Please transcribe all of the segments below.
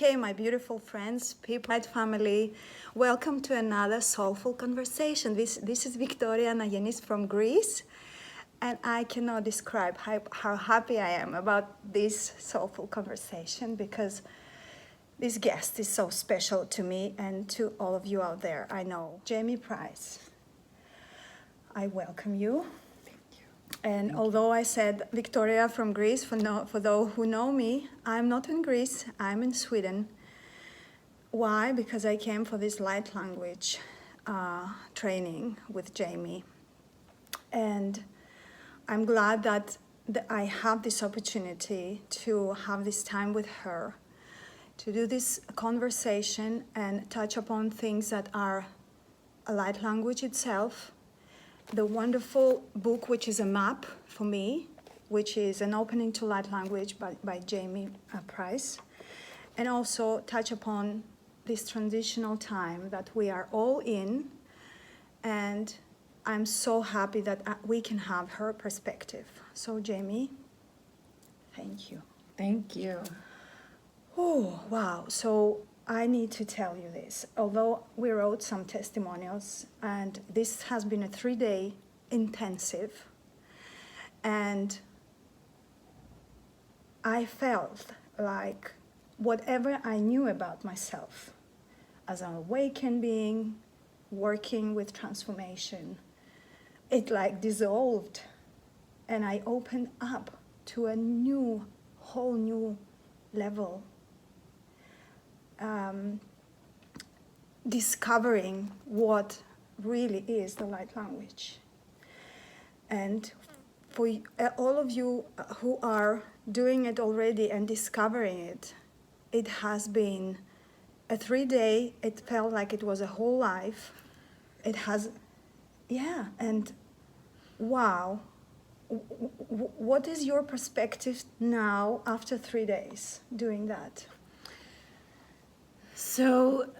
Okay, my beautiful friends, people, right family, welcome to another soulful conversation. This is Victoria Nayanis from Greece, and I cannot describe how happy I am about this soulful conversation because this guest is so special to me and to all of you out there. I know. Jamie Price, I welcome you. And although I said Victoria from Greece, for those who know me, I'm not in Greece, I'm in Sweden. Why? Because I came for this light language training with Jamie. And I'm glad that I have this opportunity to have this time with her, to do this conversation and touch upon things that are a light language itself, the wonderful book, which is a map for me, which is an opening to light language by Jamie Price, and also touch upon this transitional time that we are all in. And I'm so happy that we can have her perspective. So Jamie, thank you. Thank you. Oh, wow. So I need to tell you this. Although we wrote some testimonials, and this has been a 3-day intensive, and I felt like whatever I knew about myself as an awakened being, working with transformation, it like dissolved, and I opened up to a whole new level. Discovering what really is the light language. And for all of you who are doing it already and discovering it, it has been a 3-day, it felt like it was a whole life. It has, yeah, and wow. What is your perspective now after 3 days doing that? So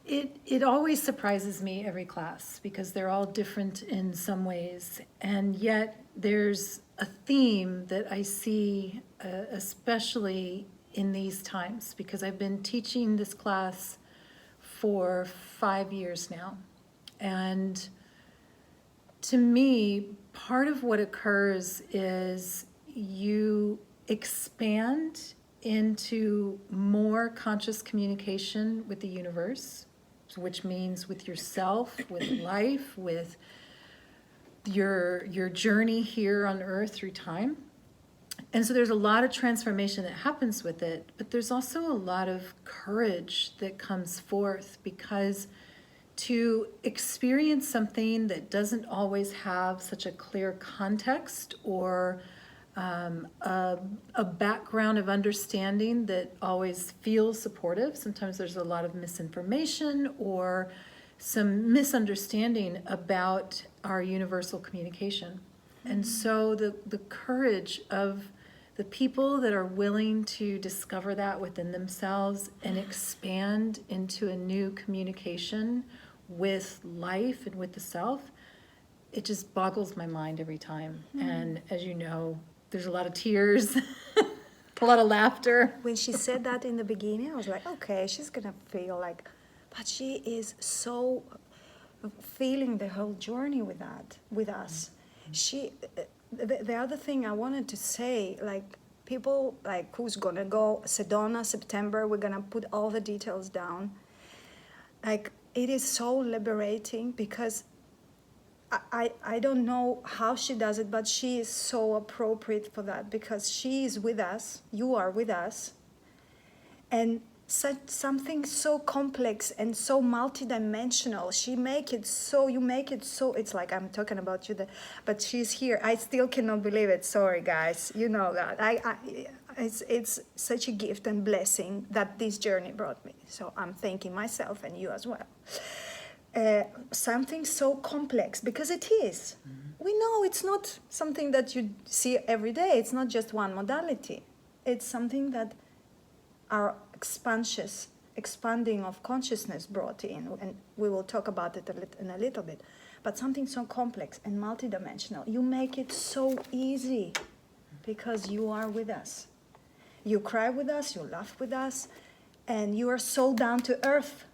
it always surprises me every class because they're all different in some ways. And yet there's a theme that I see, especially in these times, because I've been teaching this class for 5 years now. And to me, part of what occurs is you expand into more conscious communication with the universe, which means with yourself, with life, with your journey here on earth through time. And so there's a lot of transformation that happens with it, but there's also a lot of courage that comes forth, because to experience something that doesn't always have such a clear context or a background of understanding that always feels supportive. Sometimes there's a lot of misinformation or some misunderstanding about our universal communication. And so the courage of the people that are willing to discover that within themselves and expand into a new communication with life and with the self, it just boggles my mind every time. And as you know, there's a lot of tears, a lot of laughter. When she said that in the beginning, I was like, okay, she's gonna feel like, but she is so feeling the whole journey with us. She, the other thing I wanted to say, like people like who's gonna go Sedona, September, we're gonna put all the details down. Like it is so liberating because I don't know how she does it, but she is so appropriate for that because she is with us, you are with us, and something so complex and so multidimensional. You make it so, it's like I'm talking about you, but she's here. I still cannot believe it. Sorry, guys. You know that. It's such a gift and blessing that this journey brought me. So I'm thanking myself and you as well. Something so complex, because it is. Mm-hmm. We know it's not something that you see every day. It's not just one modality. It's something that our expanding of consciousness brought in, and we will talk about it in a little bit. But something so complex and multidimensional, you make it so easy because you are with us. You cry with us, you laugh with us, and you are so down to earth.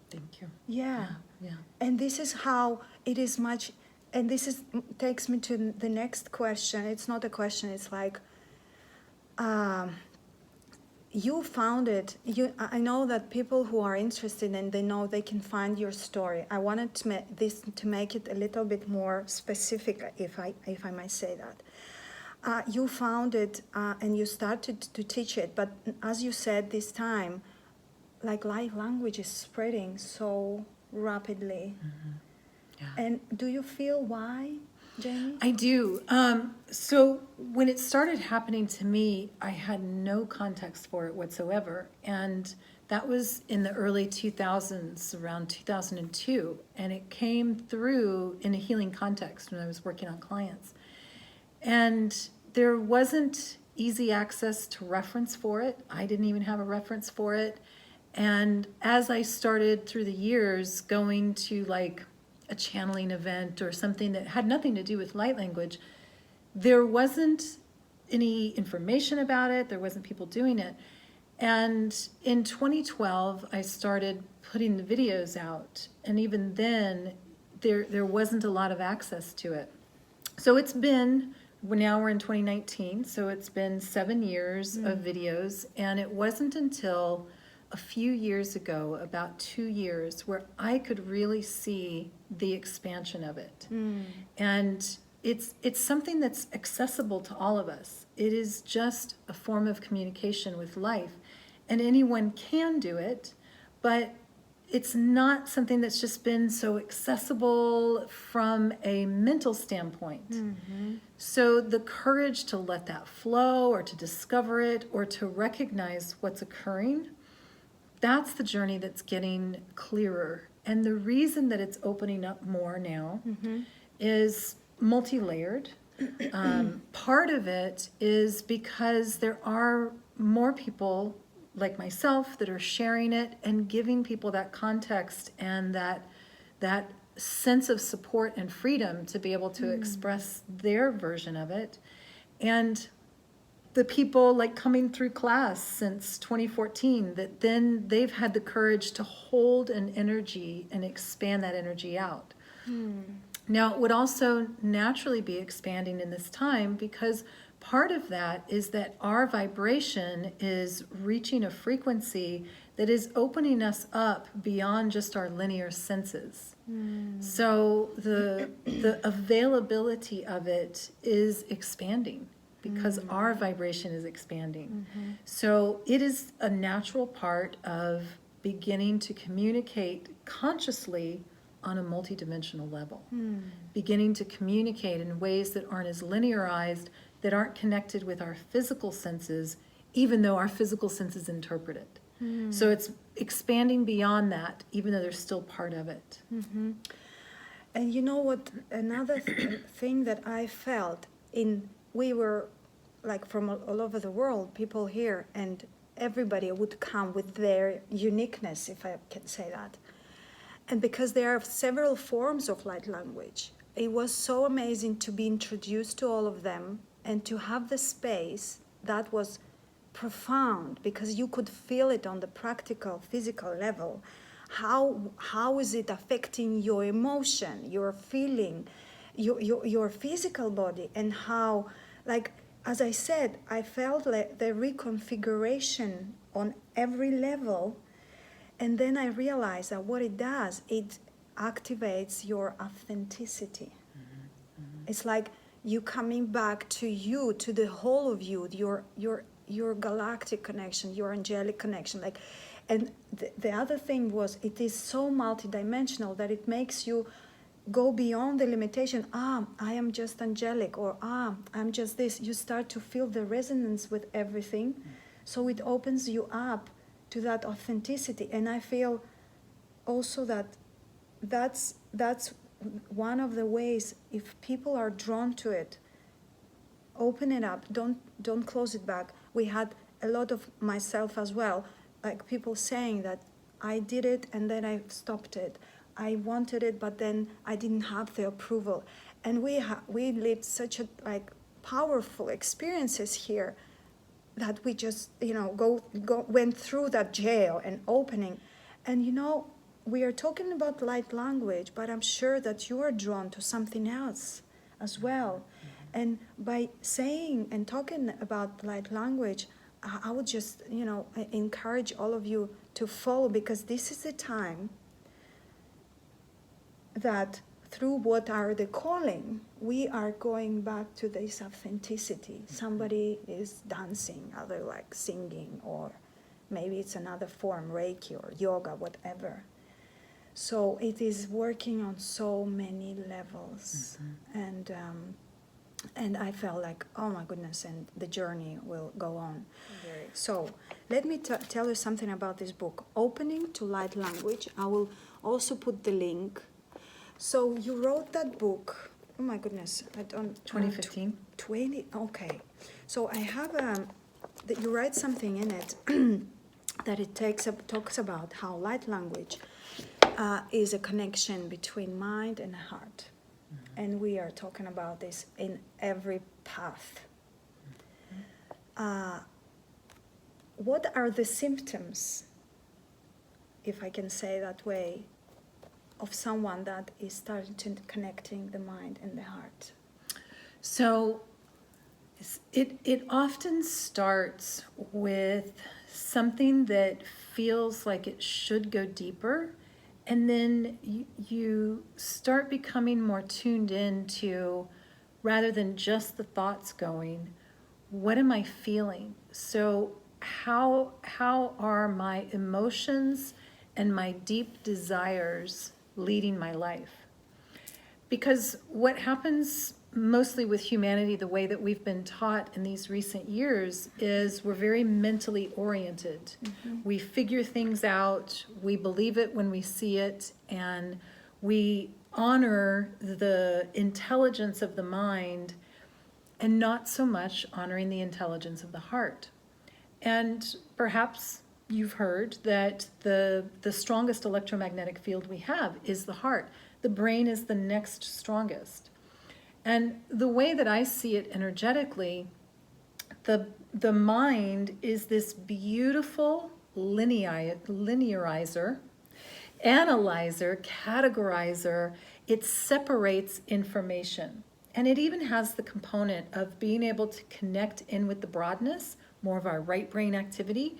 Thank you. Yeah. Yeah. And this is how it is much, and this is takes me to the next question. It's not a question, it's like, you found it. I know that people who are interested and they know they can find your story. I wanted to make it a little bit more specific, if I might say that. You found it and you started to teach it, but as you said this time, like light language is spreading so rapidly. Yeah. And do you feel why, Jamie? I do. So when it started happening to me, I had no context for it whatsoever. And that was in the early 2000s, around 2002. And it came through in a healing context when I was working on clients. And there wasn't easy access to reference for it. I didn't even have a reference for it. And as I started through the years going to like a channeling event or something that had nothing to do with light language, there wasn't any information about it. There wasn't people doing it. And in 2012, I started putting the videos out. And even then, there wasn't a lot of access to it. So it's been, now we're in 2019, so it's been 7 years of videos. And it wasn't until a few years ago, about 2 years, where I could really see the expansion of it. And it's something that's accessible to all of us. It is just a form of communication with life. And anyone can do it, but it's not something that's just been so accessible from a mental standpoint. So the courage to let that flow or to discover it or to recognize what's occurring, that's the journey that's getting clearer. And the reason that it's opening up more now is multi-layered. Part of it is because there are more people like myself that are sharing it and giving people that context and that sense of support and freedom to be able to express their version of it. And the people like coming through class since 2014, that then they've had the courage to hold an energy and expand that energy out. Now, it would also naturally be expanding in this time because part of that is that our vibration is reaching a frequency that is opening us up beyond just our linear senses. So the availability of it is expanding because our vibration is expanding. So it is a natural part of beginning to communicate consciously on a multidimensional level, beginning to communicate in ways that aren't as linearized, that aren't connected with our physical senses, even though our physical senses interpret it. So it's expanding beyond that, even though there's still part of it. And you know what? Another thing that I felt we were like from all over the world, people here, and everybody would come with their uniqueness, if I can say that. And because there are several forms of light language, it was so amazing to be introduced to all of them and to have the space that was profound because you could feel it on the practical, physical level. How is it affecting your emotion, your feeling, your physical body, and how, like, as I said, I felt like the reconfiguration on every level. And then I realized that what it does, it activates your authenticity. It's like you coming back to you, to the whole of you, your galactic connection, your angelic connection. Like, and the other thing was, it is so multidimensional that it makes you go beyond the limitation. I am just angelic, or I'm just this. You start to feel the resonance with everything, so it opens you up to that authenticity. And I feel also that that's one of the ways, if people are drawn to it, open it up, don't close it back. We had a lot of myself as well, like people saying that I did it and then I stopped it. I wanted it, but then I didn't have the approval. And we lived such a like powerful experiences here. that we just, went through that jail and opening. And we are talking about light language, but I'm sure that you are drawn to something else as well. And by saying and talking about light language, I would just, encourage all of you to follow, because this is the time that through what are the calling, we are going back to this authenticity. Somebody is dancing, other like singing, or maybe it's another form, Reiki or yoga, whatever. So it is working on so many levels. And I felt like, oh my goodness, and the journey will go on. So let me tell you something about this book, Opening to Light Language. I will also put the link. So you wrote that book, oh my goodness, I don't... 2015. 20, okay. So I have, that you write something in it that it talks about how light language is a connection between mind and heart. And we are talking about this in every path. What are the symptoms, if I can say that way, of someone that is starting to connecting the mind and the heart? So it often starts with something that feels like it should go deeper, and then you start becoming more tuned in to, rather than just the thoughts going, what am I feeling? So how are my emotions and my deep desires leading my life? Because what happens mostly with humanity, the way that we've been taught in these recent years, is we're very mentally oriented. We figure things out, we believe it when we see it, and we honor the intelligence of the mind and not so much honoring the intelligence of the heart. And perhaps you've heard that the strongest electromagnetic field we have is the heart. The brain is the next strongest. And the way that I see it energetically, the mind is this beautiful linearizer, analyzer, categorizer. It separates information. And it even has the component of being able to connect in with the broadness, more of our right brain activity,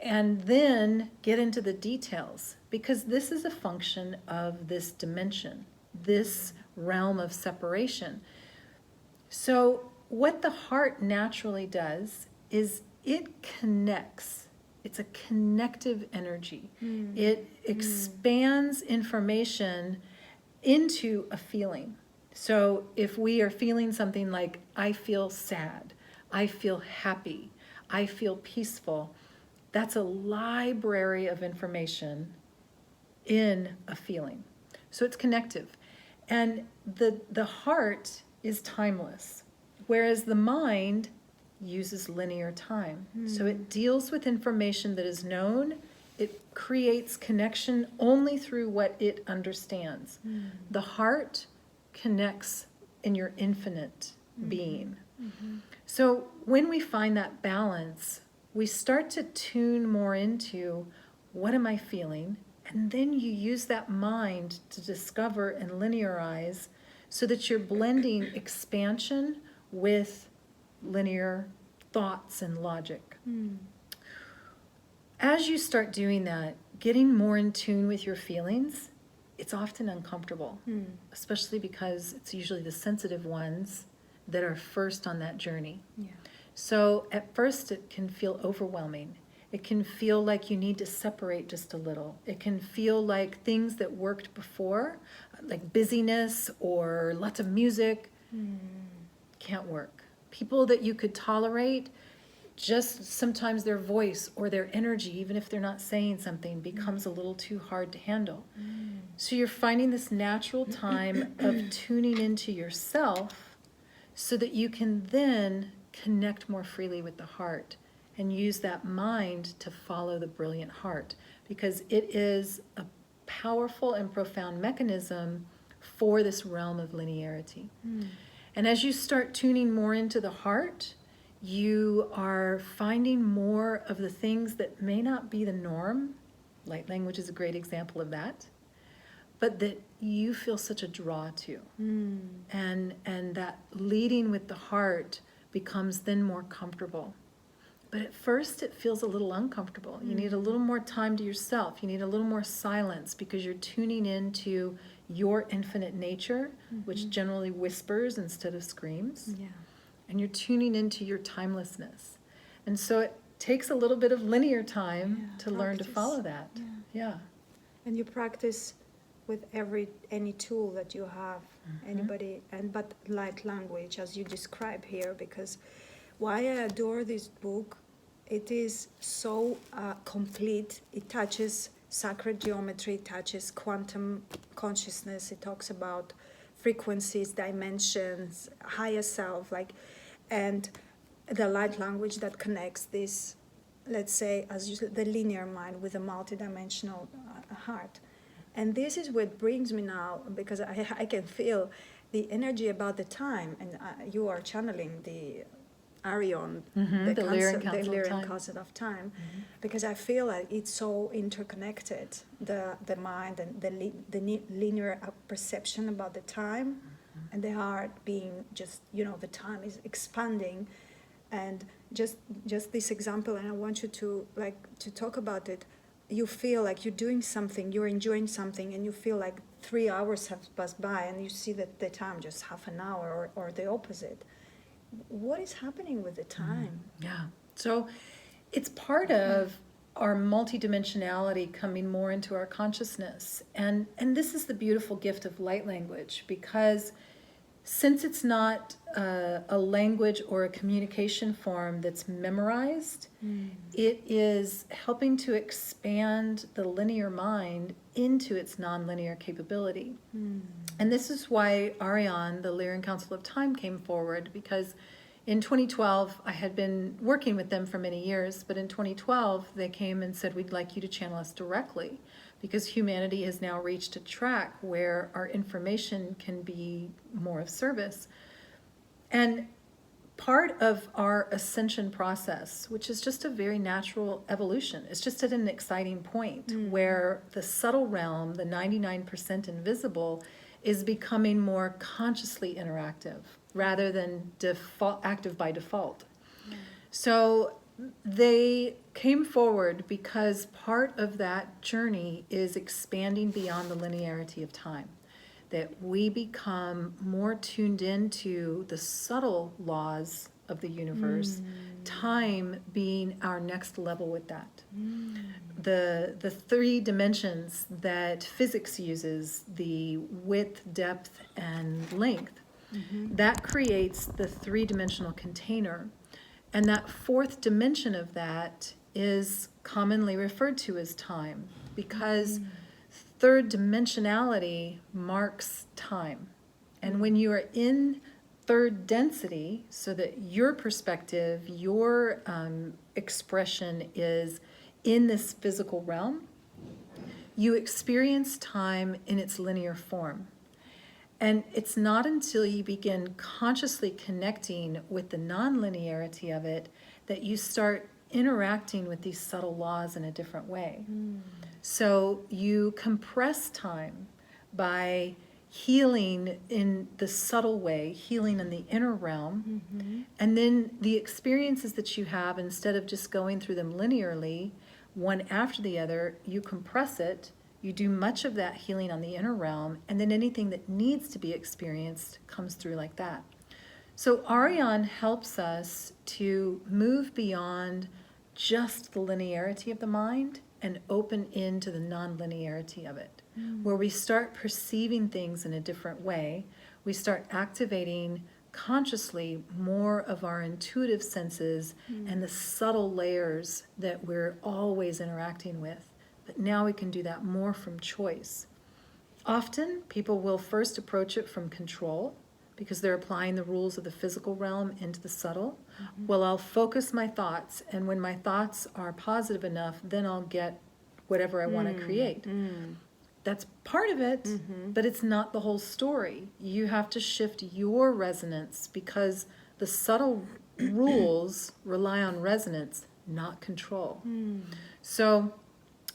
and then get into the details, because this is a function of this dimension, this realm of separation. So what the heart naturally does is it connects. It's a connective energy. It expands information into a feeling. So if we are feeling something like, I feel sad, I feel happy, I feel peaceful, that's a library of information in a feeling. So it's connective. And the heart is timeless, whereas the mind uses linear time. So it deals with information that is known. It creates connection only through what it understands. The heart connects in your infinite being. So when we find that balance, we start to tune more into, what am I feeling? And then you use that mind to discover and linearize, so that you're blending expansion with linear thoughts and logic. As you start doing that, getting more in tune with your feelings, it's often uncomfortable, especially because it's usually the sensitive ones that are first on that journey. So at first it can feel overwhelming. It can feel like you need to separate just a little. It can feel like things that worked before, like busyness or lots of music, can't work. People that you could tolerate, just sometimes their voice or their energy, even if they're not saying something, becomes a little too hard to handle. So you're finding this natural time of tuning into yourself, so that you can then connect more freely with the heart and use that mind to follow the brilliant heart, because it is a powerful and profound mechanism for this realm of linearity. And as you start tuning more into the heart, you are finding more of the things that may not be the norm. Light language is a great example of that, but that you feel such a draw to. And that leading with the heart becomes then more comfortable. But at first it feels a little uncomfortable. You need a little more time to yourself. You need a little more silence because you're tuning into your infinite nature, which generally whispers instead of screams. Yeah. And you're tuning into your timelessness. And so it takes a little bit of linear time to learn to practice. follow that. Yeah. And you practice with any tool that you have, anybody, but light language, as you describe here, because why I adore this book, it is so complete. It touches sacred geometry, it touches quantum consciousness. It talks about frequencies, dimensions, higher self, and the light language that connects this, let's say, as you said, the linear mind with a multidimensional heart. And this is what brings me now, because I can feel the energy about the time, and you are channeling the Arion, The Lyrian Council of Lyrian Time. Council of Time, because I feel like it's so interconnected, the mind and the linear perception about the time, and the heart being just, the time is expanding, and just this example, and I want you to talk about it. You feel like you're doing something, you're enjoying something, and you feel like 3 hours have passed by, and you see that the time just half an hour or the opposite. What is happening with the time? Yeah. So it's part of our multidimensionality coming more into our consciousness. And this is the beautiful gift of light language, because since it's not a language or a communication form that's memorized, it is helping to expand the linear mind into its nonlinear capability. And this is why Arion, the Lyrian Council of Time, came forward, because in 2012, I had been working with them for many years, but in 2012, they came and said, we'd like you to channel us directly, because humanity has now reached a track where our information can be more of service. And part of our ascension process, which is just a very natural evolution, it's just at an exciting point where the subtle realm, the 99% invisible, is becoming more consciously interactive rather than active by default. So they came forward because part of that journey is expanding beyond the linearity of time, that we become more tuned into the subtle laws of the universe, time being our next level with that. The 3 dimensions that physics uses, the width, depth, and length, that creates the 3-dimensional container. And that 4th dimension of that is commonly referred to as time, because 3rd dimensionality marks time. And when you are in 3rd density, so that your perspective, your expression is in this physical realm, you experience time in its linear form. And it's not until you begin consciously connecting with the non-linearity of it that you start interacting with these subtle laws in a different way. So you compress time by healing in the subtle way, healing in the inner realm, and then the experiences that you have, instead of just going through them linearly, one after the other, you compress it. You do much of that healing on the inner realm, and then anything that needs to be experienced comes through like that. So Arion helps us to move beyond just the linearity of the mind and open into the non-linearity of it, where we start perceiving things in a different way. We start activating consciously more of our intuitive senses and the subtle layers that we're always interacting with. But now we can do that more from choice. Often, people will first approach it from control because they're applying the rules of the physical realm into the subtle. Well, I'll focus my thoughts, and when my thoughts are positive enough, then I'll get whatever I want to create. That's part of it, but it's not the whole story. You have to shift your resonance, because the subtle rules rely on resonance, not control. So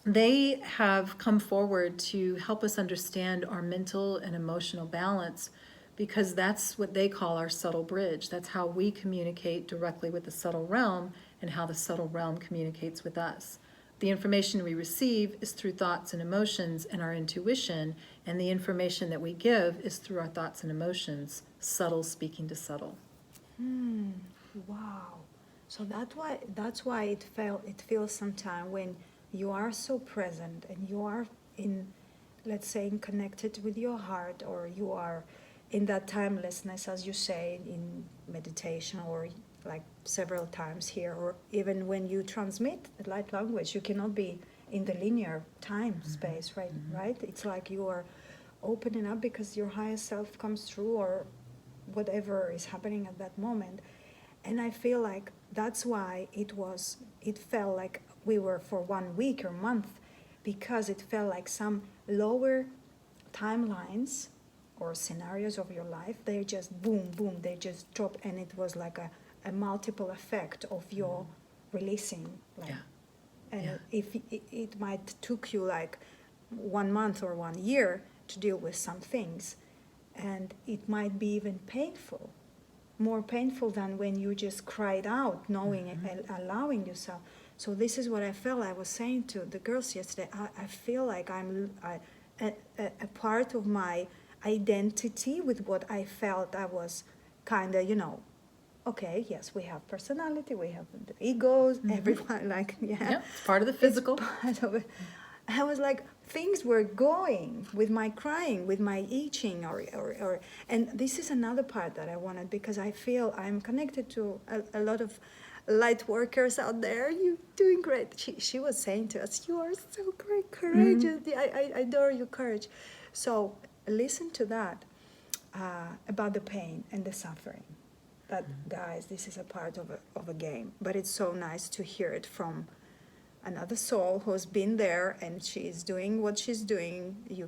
they have come forward to help us understand our mental and emotional balance, because that's what they call our subtle bridge. That's how we communicate directly with the subtle realm, and how the subtle realm communicates with us. The information we receive is through thoughts and emotions and our intuition, and the information that we give is through our thoughts and emotions, subtle speaking to subtle. Wow. So that's why it feels sometimes when you are so present and you are in, let's say, connected with your heart, or you are in that timelessness, as you say, in meditation, or like several times here, or even when you transmit the light language, you cannot be in the linear time space, right? Right? It's like you are opening up because your higher self comes through, or whatever is happening at that moment. And I feel like that's why it felt like we were for 1 week or month, because it felt like some lower timelines or scenarios of your life, they just boom, boom, they just drop, and it was like a multiple effect of your releasing. Like, Yeah. and Yeah. if it might took you like 1 month or 1 year to deal with some things, and it might be even painful, more painful than when you just cried out, knowing and allowing yourself. So this is what I felt. I was saying to the girls yesterday, I feel like a part of my identity with what I felt I was kind of, okay, yes, we have personality, we have the egos, everyone, like, yeah. Yep, it's part of the It's physical. part of it. I was like, things were going with my crying, with my itching, and this is another part that I wanted, because I feel I'm connected to a lot of light workers out there. You're doing great. She was saying to us, you are so great, courageous. I adore your courage. So listen to that about the pain and the suffering. That, guys, this is a part of a game, but it's so nice to hear it from another soul who's been there, and she's doing what she's doing. You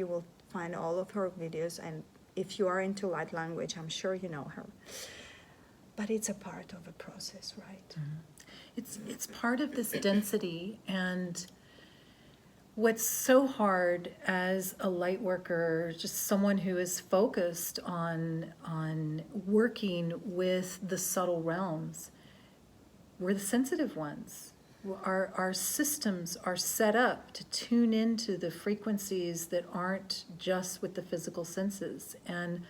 will find all of her videos, and if you are into light language, I'm sure you know her. But it's a part of a process, right? It's part of this density, and what's so hard as a light worker, just someone who is focused on working with the subtle realms, we're the sensitive ones. Our systems are set up to tune into the frequencies that aren't just with the physical senses, and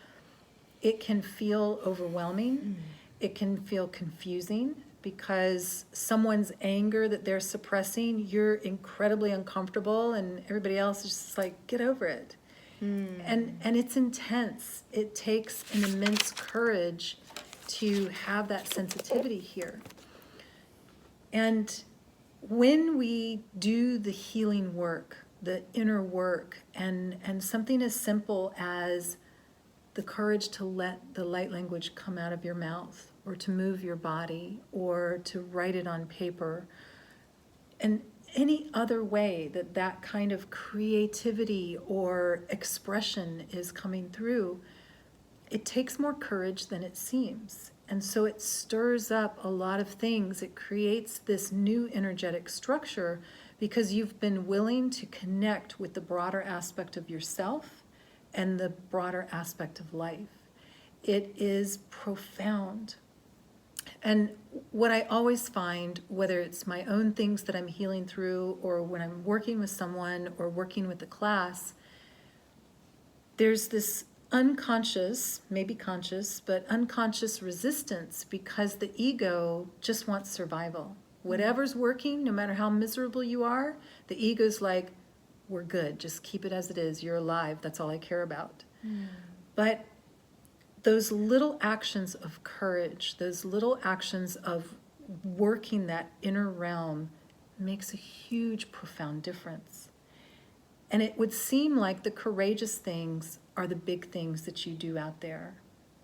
it can feel overwhelming. It can feel confusing, because someone's anger that they're suppressing, you're incredibly uncomfortable, and everybody else is just like, get over it. And it's intense. It takes an immense courage to have that sensitivity here. And when we do the healing work, the inner work, and something as simple as the courage to let the light language come out of your mouth, or to move your body, or to write it on paper, and any other way that kind of creativity or expression is coming through, it takes more courage than it seems. And so it stirs up a lot of things. It creates this new energetic structure, because you've been willing to connect with the broader aspect of yourself and the broader aspect of life. It is profound. And what I always find, whether it's my own things that I'm healing through, or when I'm working with someone or working with a class, there's this unconscious, maybe conscious, but unconscious resistance, because the ego just wants survival. Whatever's working, no matter how miserable you are, the ego's like, we're good, just keep it as it is, you're alive, that's all I care about. But those little actions of courage, those little actions of working that inner realm, makes a huge, profound difference. And it would seem like the courageous things are the big things that you do out there,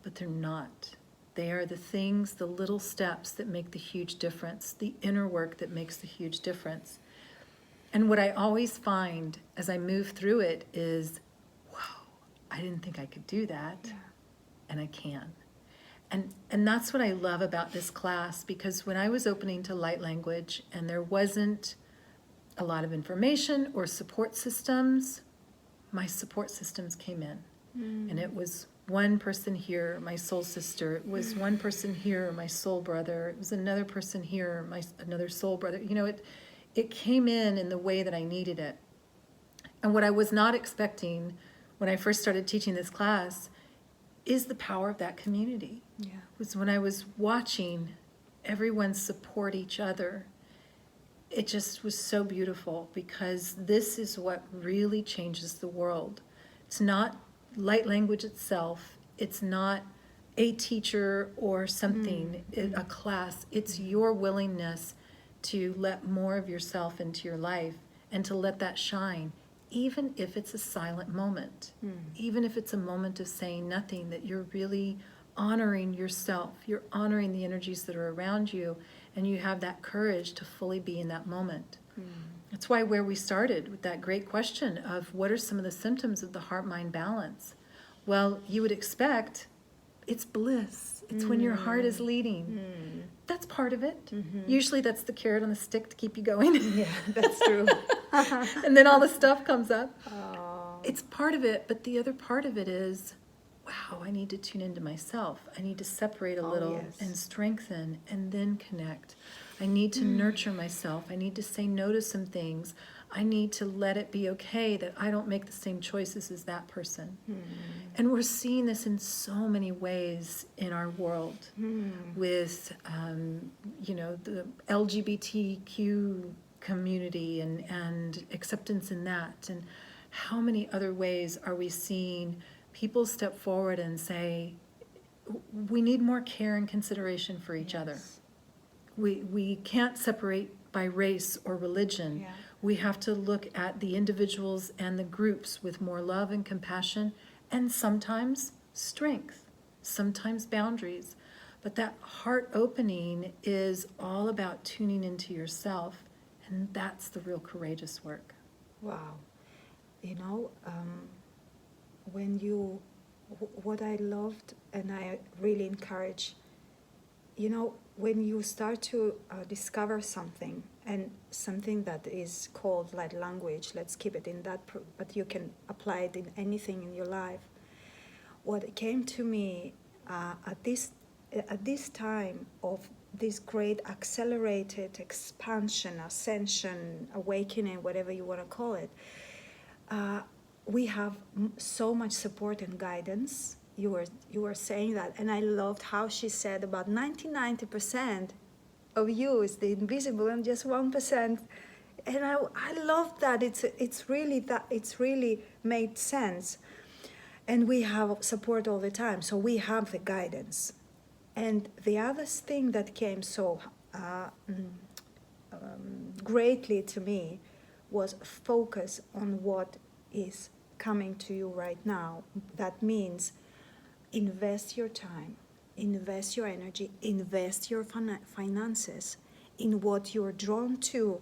but they're not. They are the things, the little steps that make the huge difference, the inner work that makes the huge difference. And what I always find as I move through it is, wow, I didn't think I could do that, and I can. And that's what I love about this class, because when I was opening to light language and there wasn't a lot of information or support systems, my support systems came in. And it was one person here, my soul sister. It was one person here, my soul brother. It was another person here, another soul brother. You know, it came in the way that I needed it. And what I was not expecting when I first started teaching this class is the power of that community. Yeah. It was when I was watching everyone support each other. It just was so beautiful, because this is what really changes the world. It's not light language itself. It's not a teacher or something, a class. It's your willingness to let more of yourself into your life and to let that shine, even if it's a silent moment, even if it's a moment of saying nothing, that you're really honoring yourself. You're honoring the energies that are around you, and you have that courage to fully be in that moment. That's why where we started with that great question of what are some of the symptoms of the heart-mind balance? Well, you would expect it's bliss. It's when your heart is leading. That's part of it. Usually that's the carrot on the stick to keep you going. Yeah, that's true. And then all the stuff comes up. It's part of it, but the other part of it is, wow, I need to tune into myself. I need to separate a little yes. and strengthen and then connect. I need to nurture myself. I need to say no to some things. I need to let it be okay that I don't make the same choices as that person. And we're seeing this in so many ways in our world with, the LGBTQ community and acceptance in that. And how many other ways are we seeing people step forward and say, we need more care and consideration for each other. We can't separate by race or religion. Yeah. We have to look at the individuals and the groups with more love and compassion, and sometimes strength, sometimes boundaries. But that heart opening is all about tuning into yourself, and that's the real courageous work. Wow. You know, what I loved and I really encourage, when you start to discover something, and something that is called light language, let's keep it in that, but you can apply it in anything in your life. What came to me at this time of this great accelerated expansion, ascension, awakening, whatever you want to call it, we have so much support and guidance. You were saying that, and I loved how she said about 90% of you is the invisible and just 1%. And I love that. It's really made sense. And we have support all the time, so we have the guidance. And the other thing that came so greatly to me was focus on what is coming to you right now. That means invest your time, invest your energy, invest your finances in what you're drawn to.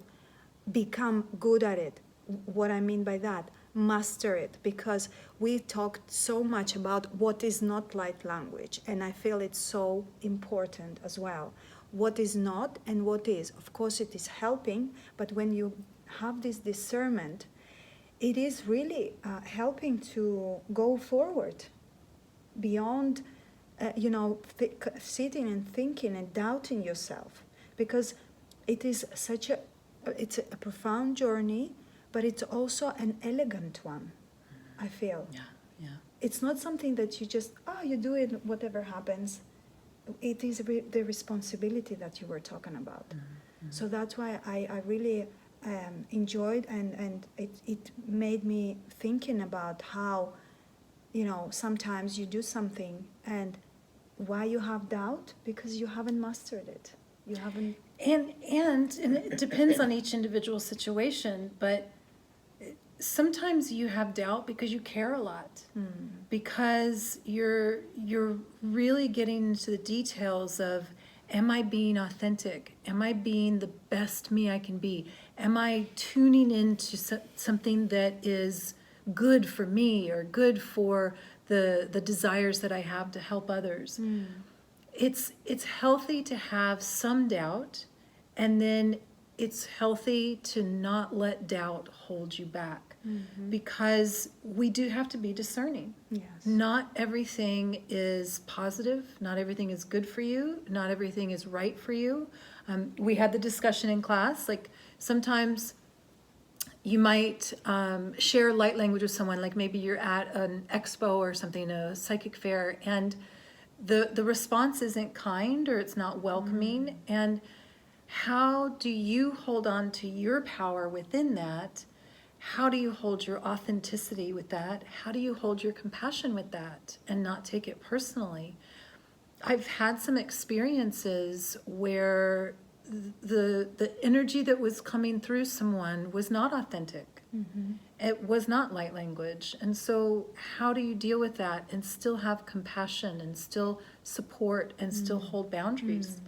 Become good at it. What I mean by that, master it, because we talked so much about what is not light language, and I feel it's so important as well. What is not and what is. Of course it is helping, but when you have this discernment, it is really helping to go forward beyond sitting and thinking and doubting yourself, because it is it's a profound journey, but it's also an elegant one, I feel. Yeah. It's not something that you just, you do it, whatever happens. It is the responsibility that you were talking about. Mm-hmm. So that's why I really enjoyed, and it made me thinking about how, sometimes you do something and why you have doubt, because you haven't mastered it. You haven't. And it depends on each individual situation, but sometimes you have doubt because you care a lot, because you're really getting into the details of, am I being authentic? Am I being the best me I can be? Am I tuning into something that is good for me or good for the desires that I have to help others? it's healthy to have some doubt, and then it's healthy to not let doubt hold you back, because we do have to be discerning. Yes. Not everything is positive, not everything is good for you, not everything is right for you. We had the discussion in class, like sometimes you might share light language with someone, like maybe you're at an expo or something, a psychic fair, and the response isn't kind or it's not welcoming. And how do you hold on to your power within that? How do you hold your authenticity with that? How do you hold your compassion with that and not take it personally? I've had some experiences where the energy that was coming through someone was not authentic. It was not light language. And so how do you deal with that and still have compassion and still support and still hold boundaries?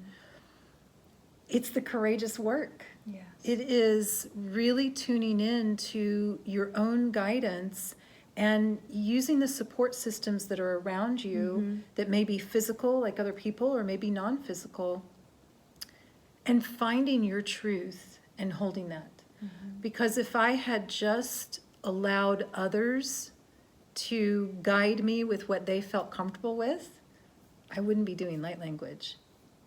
It's the courageous work. Yes. It is really tuning in to your own guidance and using the support systems that are around you that may be physical, like other people, or maybe non-physical, and finding your truth and holding that. Because if I had just allowed others to guide me with what they felt comfortable with, I wouldn't be doing light language,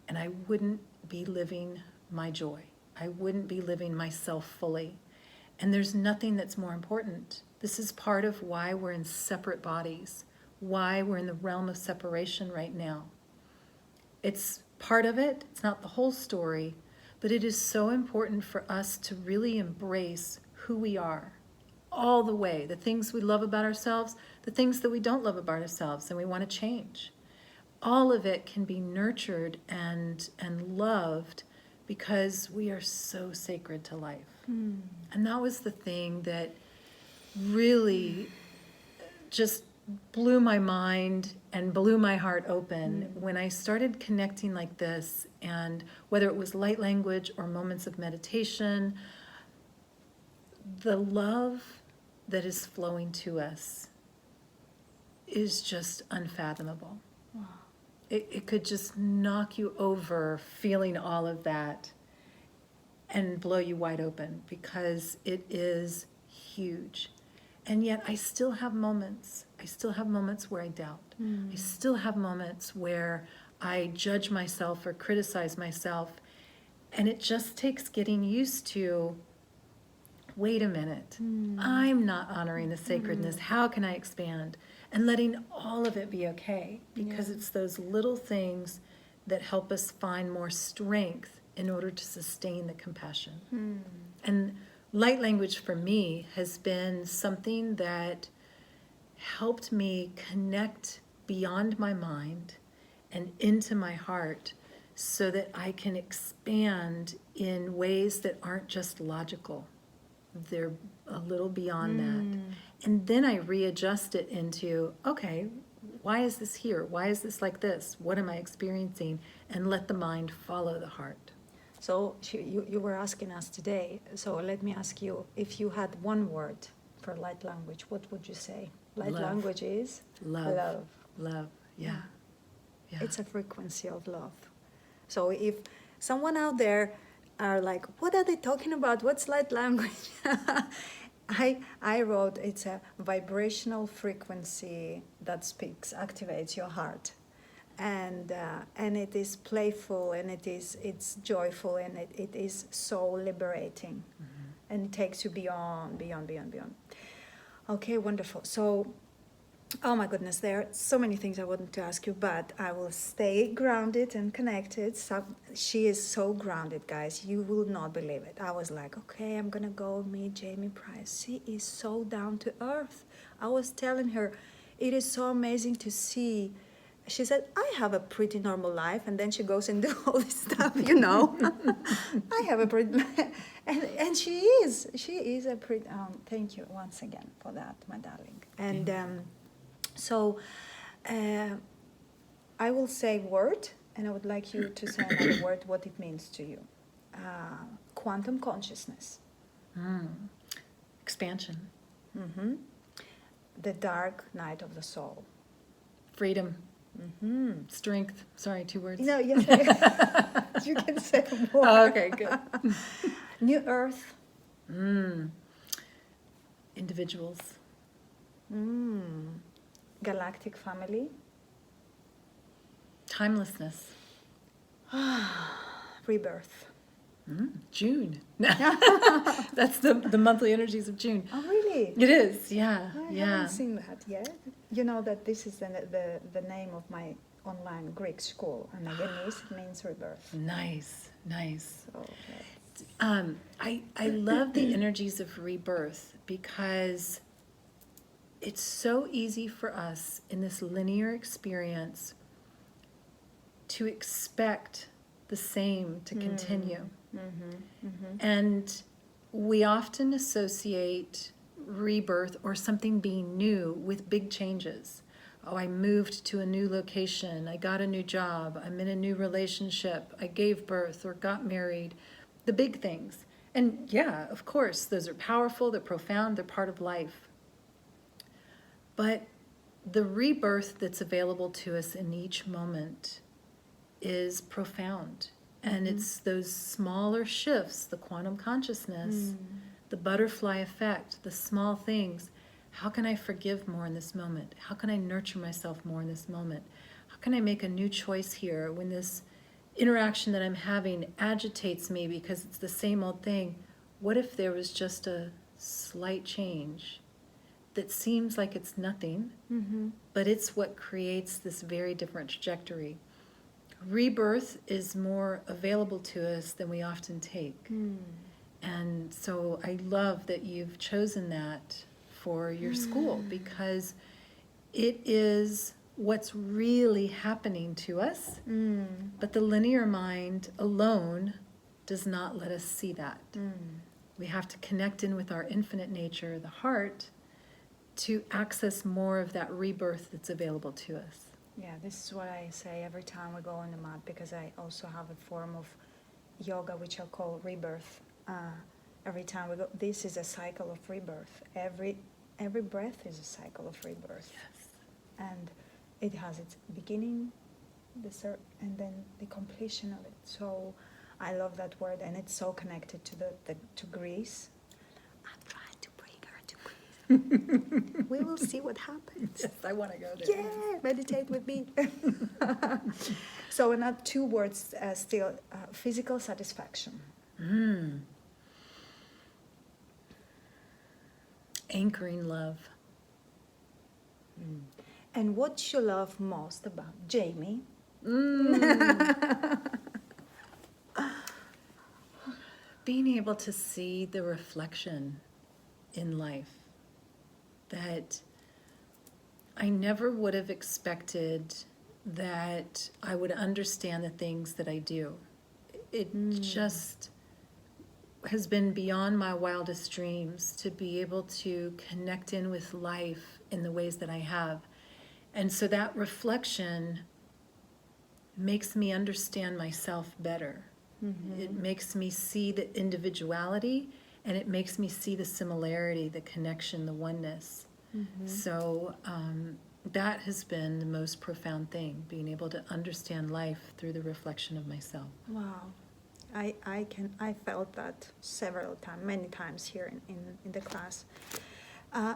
and I wouldn't be living my joy. I wouldn't be living myself fully. And there's nothing that's more important. This is part of why we're in separate bodies, why we're in the realm of separation right now. It's part of it, it's not the whole story, but it is so important for us to really embrace who we are all the way, the things we love about ourselves, the things that we don't love about ourselves and we want to change. All of it can be nurtured and loved because we are so sacred to life. And that was the thing that really just blew my mind and blew my heart open when I started connecting like this, and whether it was light language or moments of meditation, the love that is flowing to us is just unfathomable. Wow. It could just knock you over feeling all of that and blow you wide open, because it is huge. And yet I still have moments. I still have moments where I doubt. I still have moments where I judge myself or criticize myself. And it just takes getting used to, wait a minute, I'm not honoring the sacredness. How can I expand? And letting all of it be okay, because it's those little things that help us find more strength in order to sustain the compassion. And light language for me has been something that helped me connect beyond my mind and into my heart, so that I can expand in ways that aren't just logical. They're a little beyond that. And then I readjust it into, okay, why is this here? Why is this like this? What am I experiencing? And let the mind follow the heart. So you were asking us today, so let me ask you, if you had one word for light language, what would you say? Light Love. language is? Love. Love, yeah. Yeah. It's a frequency of love. So if someone out there are like, what are they talking about? What's light language? I wrote, it's a vibrational frequency that speaks, activates your heart. And it is playful, and it's joyful, and it is so liberating. And it takes you beyond. Okay, wonderful. So, oh my goodness, there are so many things I wanted to ask you, but I will stay grounded and connected. So, she is so grounded, guys. You will not believe it. I was like, okay, I'm going to go meet Jamie Price. She is so down to earth. I was telling her, it is so amazing to see. She said, I have a pretty normal life. And then she goes and do all this stuff, I have a pretty... And she is a pretty... thank you once again for that, my darling. And... So, I will say word, and I would like you to say another word, what it means to you. Quantum consciousness. Expansion. The dark night of the soul. Freedom. Strength. Sorry, 2 words. No, yes, you can say more. Oh, okay, good. New Earth. Individuals. Galactic family. Timelessness. Rebirth. June. That's the monthly energies of June. Oh, really? It is, yeah, I yeah. haven't seen that yet. You know that this is the name of my online Greek school, and Aganis, it means rebirth. Nice, nice. So, I love the energies of rebirth because it's so easy for us in this linear experience to expect the same to continue. And we often associate rebirth or something being new with big changes. Oh, I moved to a new location, I got a new job, I'm in a new relationship, I gave birth or got married, the big things. And yeah, of course, those are powerful, they're profound, they're part of life. But the rebirth that's available to us in each moment is profound. And it's those smaller shifts, the quantum consciousness, the butterfly effect, the small things. How can I forgive more in this moment? How can I nurture myself more in this moment? How can I make a new choice here when this interaction that I'm having agitates me because it's the same old thing? What if there was just a slight change that seems like it's nothing, but it's what creates this very different trajectory? Rebirth is more available to us than we often take. And so I love that you've chosen that for your school, because it is what's really happening to us, but the linear mind alone does not let us see that. We have to connect in with our infinite nature, the heart, to access more of that rebirth that's available to us. Yeah, this is what I say every time we go on the mat, because I also have a form of yoga which I call rebirth. Every time we go, this is a cycle of rebirth. Every breath is a cycle of rebirth. Yes. And it has its beginning, and then the completion of it. So I love that word, and it's so connected to Greece. I'm trying to bring her to Greece. We will see what happens. Yes, I want to go there. Yeah, meditate with me. So another 2 words still, physical satisfaction. Anchoring love. And what you love most about Jamie? Being able to see the reflection in life that I never would have expected that I would understand the things that I do. It just has been beyond my wildest dreams to be able to connect in with life in the ways that I have. And so that reflection makes me understand myself better. It makes me see the individuality, and it makes me see the similarity, the connection, the oneness. So that has been the most profound thing, being able to understand life through the reflection of myself. Wow. I felt that many times here in the class.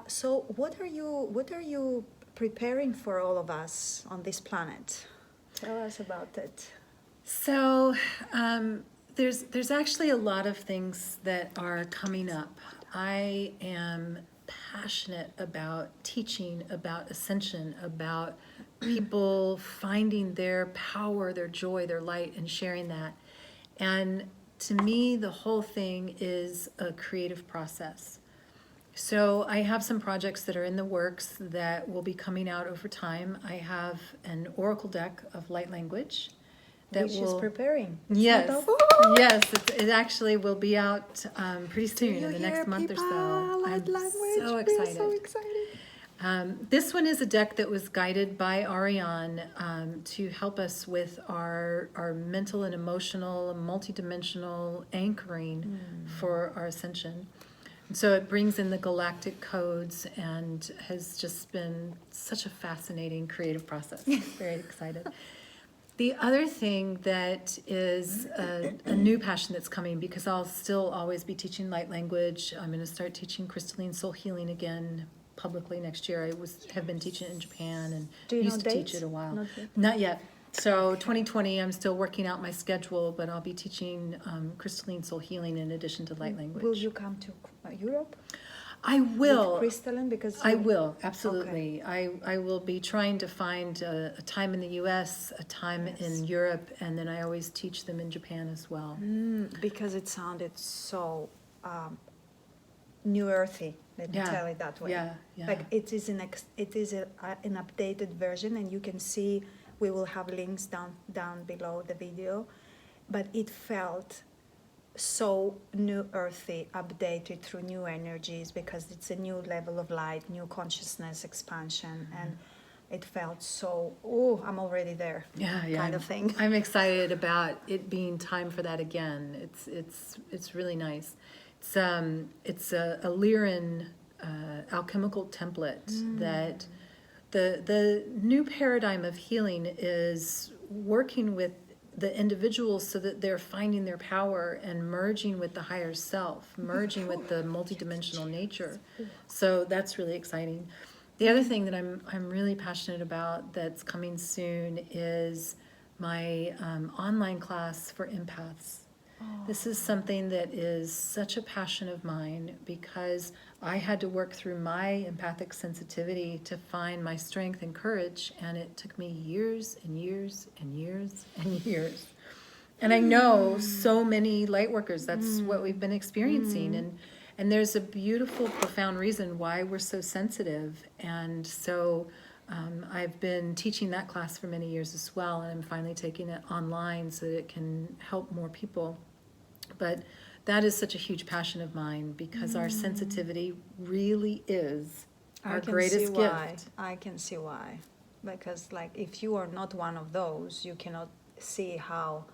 So what are you preparing for all of us on this planet? Tell us about it. So there's actually a lot of things that are coming up. I am passionate about teaching, about ascension, about people finding their power, their joy, their light, and sharing that. And to me, the whole thing is a creative process. So I have some projects that are in the works that will be coming out over time. I have an oracle deck of light language that Which is preparing. Yes, It's not yes, it actually will be out pretty soon, in the next month or so. Light I'm language. so We're excited. so excited. This one is a deck that was guided by Ariane to help us with our mental and emotional, multidimensional anchoring for our ascension. So it brings in the galactic codes and has just been such a fascinating creative process. Very excited. The other thing that is a new passion that's coming, because I'll still always be teaching light language. I'm going to start teaching crystalline soul healing again publicly next year. Have been teaching it in Japan and Do you used know to teach dates? it a while. Not yet. Not yet. So 2020, I'm still working out my schedule, but I'll be teaching crystalline soul healing in addition to light language. Will you come to Europe? I will. With crystalline, because I you- will, absolutely. I will be trying to find a time in the US, a time in Europe, and then I always teach them in Japan as well. Because it sounded so new earthy. Let me Yeah, tell it that way. yeah, yeah. Like it is an updated version, and you can see we will have links down below the video, but it felt so new earthy, updated through new energies, because it's a new level of light, new consciousness expansion, and it felt so, oh, I'm already there, Yeah, kind of thing. I'm excited about it being time for that again. It's really nice. It's a Lyran alchemical template that the new paradigm of healing is working with the individuals so that they're finding their power and merging with the higher self, merging with the multidimensional nature. So that's really exciting. The other thing that I'm really passionate about that's coming soon is my online class for empaths. This is something that is such a passion of mine because I had to work through my empathic sensitivity to find my strength and courage, and it took me years and years and years and years. And I know so many light workers, that's what we've been experiencing. And there's a beautiful, profound reason why we're so sensitive. And so I've been teaching that class for many years as well, and I'm finally taking it online so that it can help more people. But that is such a huge passion of mine because our sensitivity really is our greatest gift. I can see why. Because, like, if you are not one of those, you cannot see how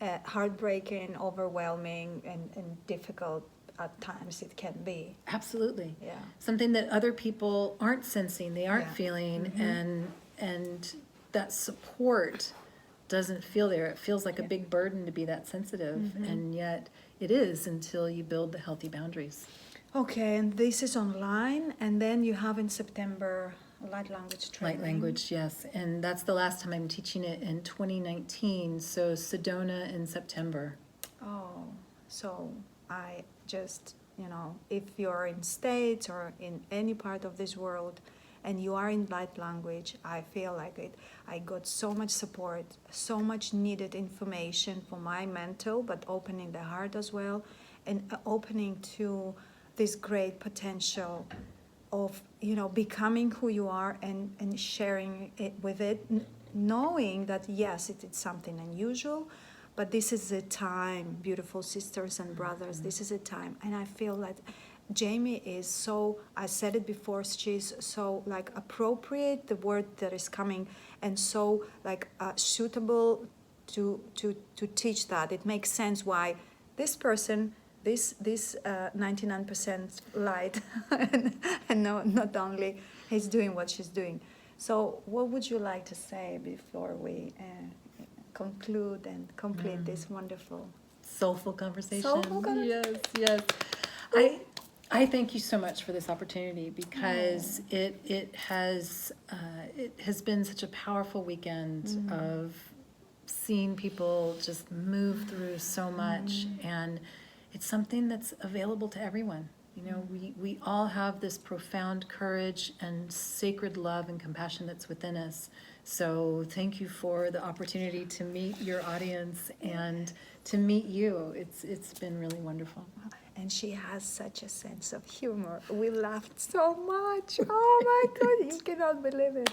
heartbreaking, overwhelming, and difficult at times it can be. Absolutely. Yeah. Something that other people aren't sensing, they aren't Yeah. feeling, and that support doesn't feel there. It feels like a big burden to be that sensitive, and yet it is until you build the healthy boundaries. Okay, and this is online, and then you have in September light language training. Light language, yes. And that's the last time I'm teaching it in 2019, so Sedona in September. Oh, so I just, if you're in States or in any part of this world and you are in light language, I feel like I got so much support, so much needed information for my mental, but opening the heart as well, and opening to this great potential of, becoming who you are and sharing it with it, knowing that, yes, it is something unusual, but this is a time, beautiful sisters and brothers, this is a time. And I feel like Jamie is so, I said it before, she's so like appropriate, the word that is coming, and so like suitable to teach that. It makes sense why this person, this 99% light, and no, not only he's doing what she's doing. So what would you like to say before we conclude and complete this wonderful Soulful conversation. Soulful conversation. Yes, I thank you so much for this opportunity because it has been such a powerful weekend of seeing people just move through so much, and it's something that's available to everyone. We all have this profound courage and sacred love and compassion that's within us. So thank you for the opportunity to meet your audience and to meet you. It's been really wonderful. And she has such a sense of humor. We laughed so much. Oh my God, you cannot believe it.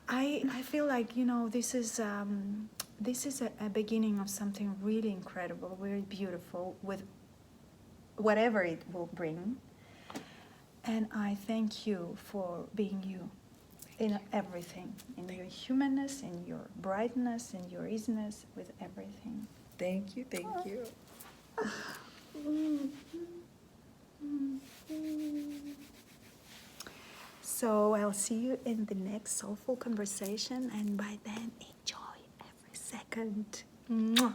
I feel like, this is a beginning of something really incredible, very beautiful, with whatever it will bring. And I thank you for being you in everything, in your humanness, in your brightness, in your easiness, with everything. Thank you. So I'll see you in the next soulful conversation, and by then, enjoy every second. Mwah.